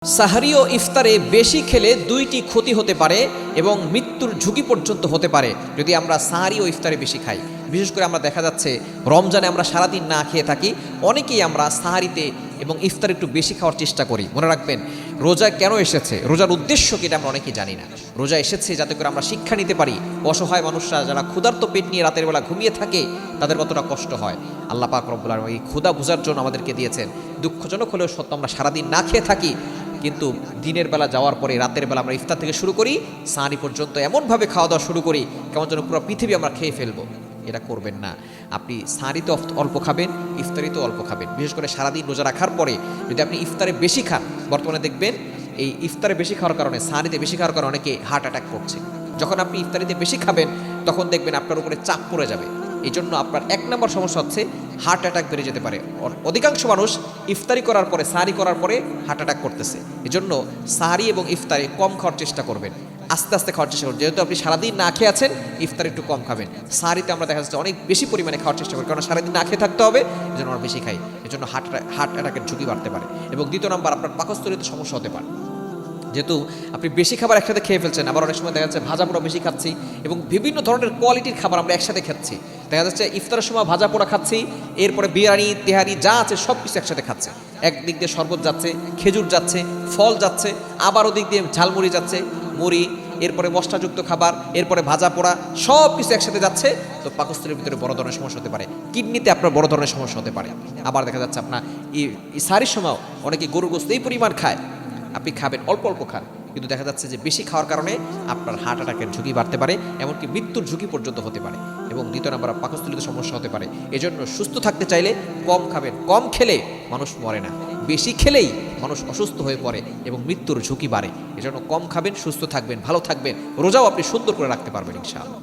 সাহরি ও ইফতারে বেশি খেলে দুইটি ক্ষতি হতে পারে এবং মৃত্যুর ঝুঁকি পর্যন্ত হতে পারে যদি আমরা সাহরি ও ইফতারে বেশি খাই। বিশেষ করে আমরা দেখা যাচ্ছে রমজানে আমরা সারাদিন না খেয়ে থাকি, অনেকেই আমরা সাহারিতে এবং ইফতার একটু বেশি খাওয়ার চেষ্টা করি। মনে রাখবেন, রোজা কেন এসেছে, রোজার উদ্দেশ্য কি এটা আমরা অনেকেই জানি না। রোজা এসেছে যাতে করে আমরা শিক্ষা নিতে পারি অসহায় মানুষরা যারা ক্ষুধার্ত পেট নিয়ে রাতের বেলা ঘুমিয়ে থাকে তাদের কতটা কষ্ট হয়। আল্লাহ পাক রব্বুল আলামিন এই ক্ষুধা বোঝার জন্য আমাদেরকে দিয়েছেন। দুঃখজনক হলেও সত্য, আমরা সারাদিন না খেয়ে থাকি, কিন্তু দিনের বেলা যাওয়ার পরে রাতের বেলা আমরা ইফতার থেকে শুরু করি সাহারি পর্যন্ত এমনভাবে খাওয়া দাওয়া শুরু করি কেমন যেন পুরো পৃথিবী আমরা খেয়ে ফেলবো। এটা করবেন না। আপনি সাহারিতে অল্প খাবেন, ইফতারিতেও অল্প খাবেন। বিশেষ করে সারাদিন রোজা রাখার পরে যদি আপনি ইফতারে বেশি খান, বর্তমানে দেখবেন এই ইফতারে বেশি খাওয়ার কারণে, সাহারিতে বেশি খাওয়ার কারণে অনেকে হার্ট অ্যাটাক করছে। যখন আপনি ইফতারিতে বেশি খাবেন তখন দেখবেন আপনার উপরে চাপ পড়ে যাবে। এই জন্য আপনার এক নম্বর সমস্যা হচ্ছে হার্ট অ্যাটাক বেড়ে যেতে পারে। অধিকাংশ মানুষ ইফতারি করার পরে, সাহারি করার পরে হার্ট অ্যাটাক করতেছে। এই জন্য সাহারি এবং ইফতারে কম খাওয়ার চেষ্টা করবেন, আস্তে আস্তে খাওয়ার চেষ্টা করবেন। যেহেতু আপনি সারাদিন না খেয়ে আছেন, ইফতার একটু কম খাবেন। সাহারিতে আমরা দেখা যাচ্ছে অনেক বেশি পরিমাণে খাওয়ার চেষ্টা করি, কারণ সারাদিন না খেয়ে থাকতে হবে, এই জন্য আমরা বেশি খাই। এই জন্য হার্ট অ্যাটাকের ঝুঁকি বাড়তে পারে। এবং দ্বিতীয় নম্বর, আপনার পাকস্থলীতে সমস্যা হতে পারে। যেহেতু আপনি বেশি খাবার একসাথে খেয়ে ফেলছেন, আবার অনেক সময় দেখা যাচ্ছে ভাজা পোড়া বেশি খাচ্ছি এবং বিভিন্ন ধরনের কোয়ালিটির খাবার আমরা একসাথে খাচ্ছি। দেখা যাচ্ছে ইফতারের সময় ভাজা পোড়া খাচ্ছি, এরপরে বিরিয়ানি তেহারি যা আছে সব কিছু একসাথে খাচ্ছে। একদিক দিয়ে শরবত যাচ্ছে, খেজুর যাচ্ছে, ফল যাচ্ছে, আবার ওদিক দিয়ে ঝালমুড়ি যাচ্ছে, মুড়ি, এরপরে মশলাযুক্ত খাবার, এরপরে ভাজা পোড়া, সব কিছু একসাথে যাচ্ছে। তো পাকস্থলীর ভিতরে বড় ধরনের সমস্যা হতে পারে, কিডনিতে আপনার বড় ধরনের সমস্যা হতে পারে। আবার দেখা যাচ্ছে আপনার এই সাহারির সময় অনেকে গরুর গোশত এই পরিমাণ খায়, আপনি খাবেন অল্প অল্প খান, কিন্তু দেখা যাচ্ছে যে বেশি খাওয়ার কারণে আপনার হার্ট অ্যাটাকের ঝুঁকি বাড়তে পারে, এমনকি মৃত্যুর ঝুঁকি পর্যন্ত হতে পারে। এবং দ্বিতীয় নম্বর, পাকস্থলীতে সমস্যা হতে পারে। এজন্য সুস্থ থাকতে চাইলে কম খাবেন। কম খেলে মানুষ মরে না, বেশি খেলেই মানুষ অসুস্থ হয়ে পড়ে এবং মৃত্যুর ঝুঁকি বাড়ে। এজন্য কম খাবেন, সুস্থ থাকবেন, ভালো থাকবেন, রোজাও আপনি সুন্দর করে রাখতে পারবেন ইনশাআল্লাহ।